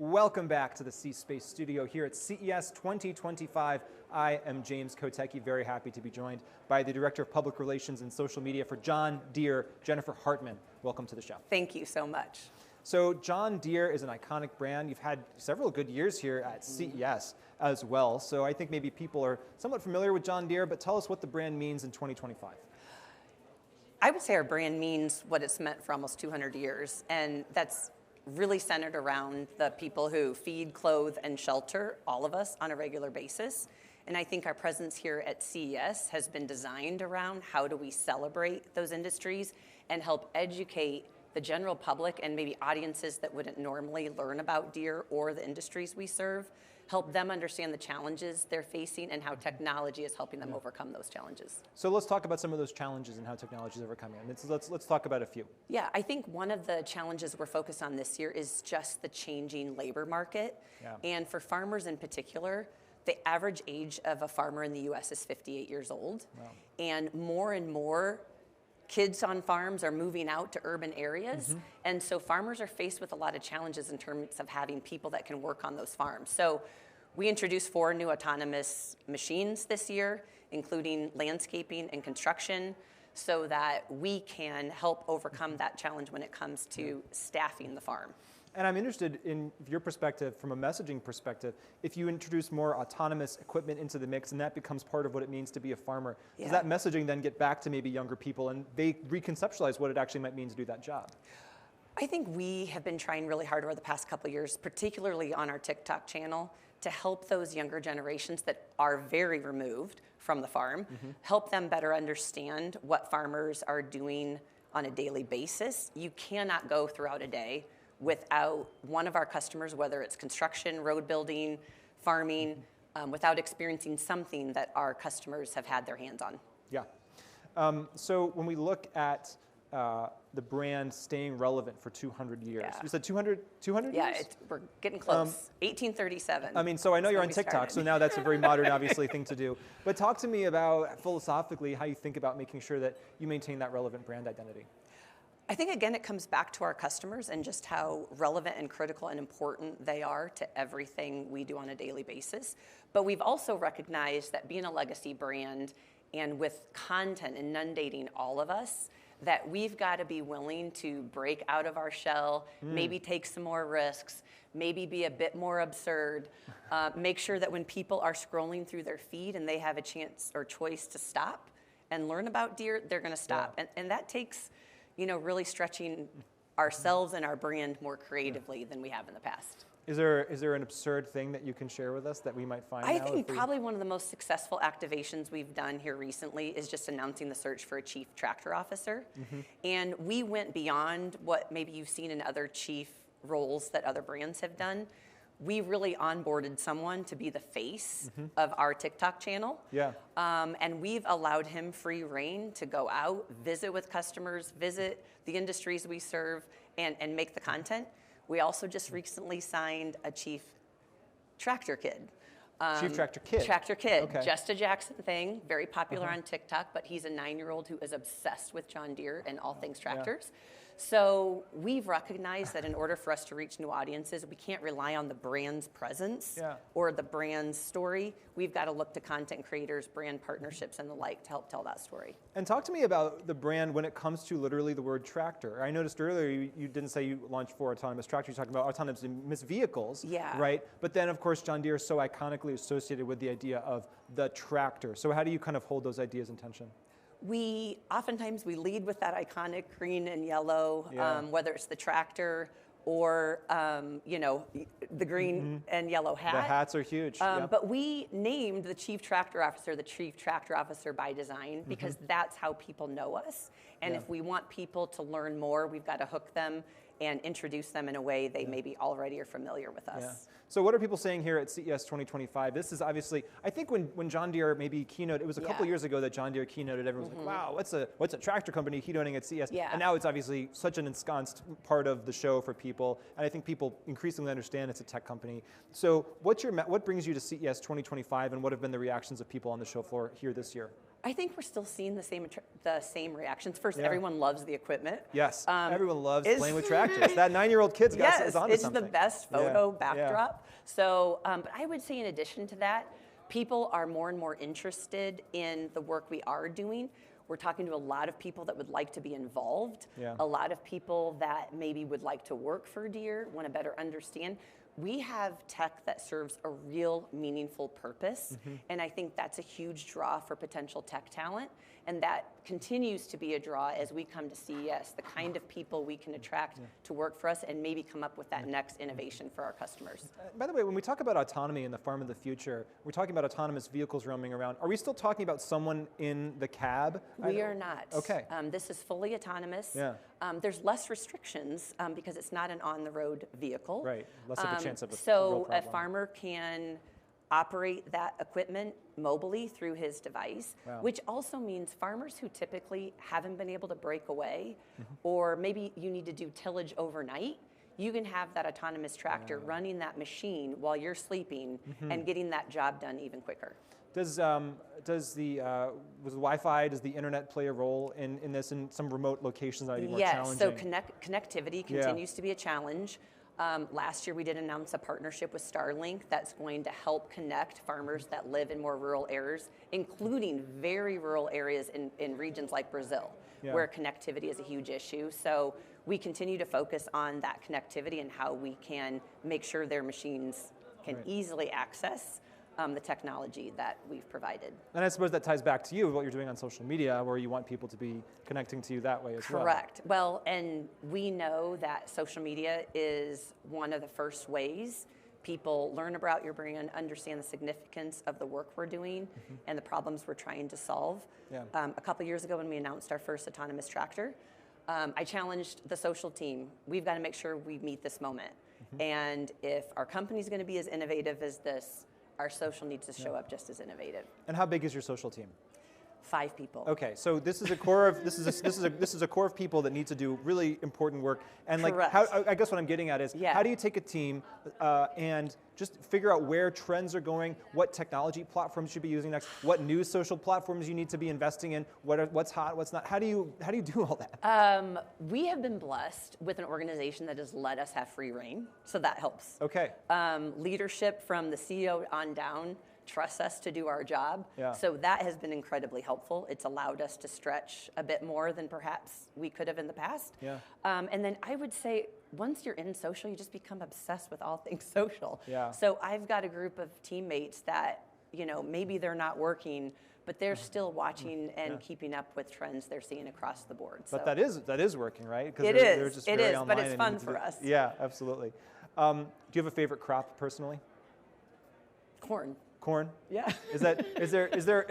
Welcome back to the C-Space studio here at CES 2025. I am James Kotecki, very happy to be joined by the Director of Public Relations and Social Media for John Deere, Jennifer Hartmann. Welcome to the show. Thank you so much. So John Deere is an iconic brand. You've had several good years here at CES as well. So I think maybe people are somewhat familiar with John Deere, but tell us what the brand means in 2025. I would say our brand means what it's meant for almost 200 years, and that's really centered around the people who feed, clothe, and shelter all of us on a regular basis. And I think our presence here at CES has been designed around how do we celebrate those industries and help educate the general public and maybe audiences that wouldn't normally learn about Deere or the industries we serve, help them understand the challenges they're facing and how technology is helping them overcome those challenges. So let's talk about some of those challenges and how technology is overcoming them. Let's talk about a few. Yeah, I think one of the challenges we're focused on this year is just the changing labor market. Yeah. And for farmers in particular, the average age of a farmer in the US is 58 years old. Wow. And more kids on farms are moving out to urban areas. Mm-hmm. And so farmers are faced with a lot of challenges in terms of having people that can work on those farms. So we introduced 4 new autonomous machines this year, including landscaping and construction, so that we can help overcome that challenge when it comes to staffing the farm. And I'm interested in your perspective, from a messaging perspective, if you introduce more autonomous equipment into the mix and that becomes part of what it means to be a farmer, does that messaging then get back to maybe younger people and they reconceptualize what it actually might mean to do that job? I think we have been trying really hard over the past couple of years, particularly on our TikTok channel, to help those younger generations that are very removed from the farm, help them better understand what farmers are doing on a daily basis. You cannot go throughout a day without one of our customers, whether it's construction, road building, farming, without experiencing something that our customers have had their hands on. Yeah. So when we look at the brand staying relevant for 200 years, you said 200 years? Yeah, we're getting close. 1837. I mean, so I know you're on TikTok, so now that's a very modern, obviously, thing to do. But talk to me about, philosophically, how you think about making sure that you maintain that relevant brand identity. I think, again, it comes back to our customers and just how relevant and critical and important they are to everything we do on a daily basis. But we've also recognized that being a legacy brand and with content inundating all of us, that we've got to be willing to break out of our shell, maybe take some more risks, maybe be a bit more absurd, make sure that when people are scrolling through their feed and they have a chance or choice to stop and learn about Deere, they're going to stop. Yeah. And that takes, really stretching ourselves and our brand more creatively than we have in the past. Is there an absurd thing that you can share with us that we might find? I think probably one of the most successful activations we've done here recently is just announcing the search for a chief tractor officer. And we went beyond what maybe you've seen in other chief roles that other brands have done. We really onboarded someone to be the face of our TikTok channel. Yeah. And we've allowed him free reign to go out, visit with customers, visit the industries we serve, and make the content. We also just recently signed a chief tractor kid. Chief tractor kid? Tractor kid. Okay. Just a Jackson thing, very popular on TikTok, but he's a 9-year-old who is obsessed with John Deere and all things tractors. Yeah. So we've recognized that in order for us to reach new audiences, we can't rely on the brand's presence or the brand's story. We've got to look to content creators, brand partnerships, and the like to help tell that story. And talk to me about the brand when it comes to literally the word tractor. I noticed earlier you didn't say you launched 4 autonomous tractors. You're talking about autonomous vehicles, right? But then, of course, John Deere is so iconically associated with the idea of the tractor. So how do you kind of hold those ideas in tension? Oftentimes we lead with that iconic green and yellow, whether it's the tractor or the green and yellow hat. The hats are huge. But we named the chief tractor officer by design because that's how people know us. And if we want people to learn more, we've got to hook them and introduce them in a way they maybe already are familiar with us. So what are people saying here at CES 2025? This is obviously, I think when John Deere maybe keynote, it was a couple years ago that John Deere keynoted, everyone was like, wow, what's a tractor company keynoting at CES? Yeah. And now it's obviously such an ensconced part of the show for people, and I think people increasingly understand it's a tech company. So what brings you to CES 2025, and what have been the reactions of people on the show floor here this year? I think we're still seeing the same reactions. First, everyone loves the equipment. Yes, everyone loves playing with tractors. That 9-year-old kid's got is onto it's something. the best photo backdrop. So, but I would say in addition to that, people are more and more interested in the work we are doing. We're talking to a lot of people that would like to be involved. A lot of people that maybe would like to work for Deere, want to better understand. We have tech that serves a real meaningful purpose, and I think that's a huge draw for potential tech talent, and that continues to be a draw as we come to CES, the kind of people we can attract to work for us and maybe come up with that next innovation for our customers. By the way, when we talk about autonomy in the farm of the future, we're talking about autonomous vehicles roaming around. Are we still talking about someone in the cab? We are not. Okay. This is fully autonomous. There's less restrictions because it's not an on-the-road vehicle. Right, less of a chance of a real So problem. a farmer can operate that equipment mobily through his device, which also means farmers who typically haven't been able to break away, or maybe you need to do tillage overnight, you can have that autonomous tractor running that machine while you're sleeping and getting that job done even quicker. Does the Wi-Fi, does the internet play a role in this in some remote locations that might be more challenging? So connectivity continues to be a challenge. Last year we did announce a partnership with Starlink that's going to help connect farmers that live in more rural areas, including very rural areas in regions like Brazil, where connectivity is a huge issue. So we continue to focus on that connectivity and how we can make sure their machines can easily access the technology that we've provided. And I suppose that ties back to you, what you're doing on social media, where you want people to be connecting to you that way as well. Correct. Well, and we know that social media is one of the first ways people learn about your brand, understand the significance of the work we're doing and the problems we're trying to solve. A couple years ago when we announced our first autonomous tractor, I challenged the social team. We've got to make sure we meet this moment. And if our company's going to be as innovative as this, our social needs to show up just as innovative. And how big is your social team? 5 people. Okay, so this is a core of this is a core of people that need to do really important work. And like, I guess what I'm getting at is, how do you take a team and just figure out where trends are going, what technology platforms you should be using next, what new social platforms you need to be investing in, what's hot, what's not. How do you do all that? We have been blessed with an organization that has let us have free reign, so that helps. Okay. Leadership from the CEO on down trust us to do our job. So that has been incredibly helpful. It's allowed us to stretch a bit more than perhaps we could have in the past. And then I would say, once you're in social, you just become obsessed with all things social. So I've got a group of teammates that, maybe they're not working, but they're still watching and keeping up with trends they're seeing across the board. But that is working, right? It is, but it's fun for us. Yeah, absolutely. Do you have a favorite crop personally? Corn. Corn? Yeah. Is there?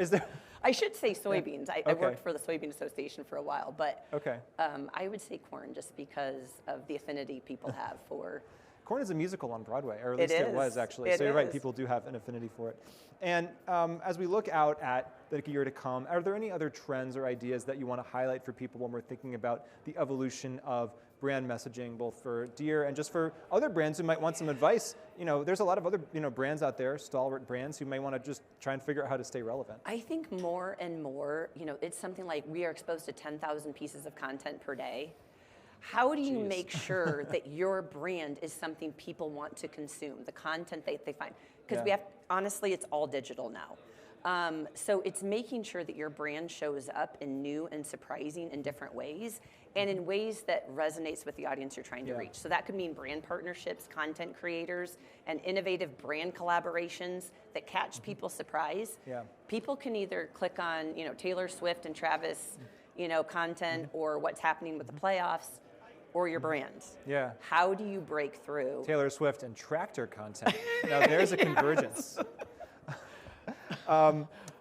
I should say soybeans. I worked for the Soybean Association for a while, but I would say corn just because of the affinity people have for. Corn is a musical on Broadway, or at least it was actually. So you're right, people do have an affinity for it. And as we look out at the year to come, are there any other trends or ideas that you want to highlight for people when we're thinking about the evolution of brand messaging, both for Deere and just for other brands who might want some advice? There's a lot of other brands out there, stalwart brands, who may want to just try and figure out how to stay relevant. I think more and more, it's something like we are exposed to 10,000 pieces of content per day. How do you make sure that your brand is something people want to consume, the content they find? Because honestly, it's all digital now. So it's making sure that your brand shows up in new and surprising and different ways, and in ways that resonates with the audience you're trying to reach. So that could mean brand partnerships, content creators, and innovative brand collaborations that catch people's surprise. People can either click on Taylor Swift and Travis content, or what's happening with the playoffs, or your brand. How do you break through? Taylor Swift and tractor content. Now there's a convergence.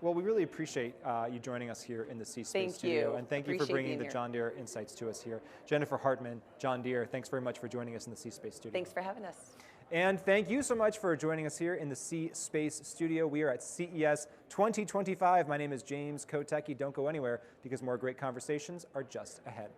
Well, we really appreciate you joining us here in the C-Space studio. And thank you for bringing the John Deere insights to us here. Jennifer Hartmann, John Deere, thanks very much for joining us in the C-Space studio. Thanks for having us. And thank you so much for joining us here in the C-Space studio. We are at CES 2025. My name is James Kotecki. Don't go anywhere because more great conversations are just ahead.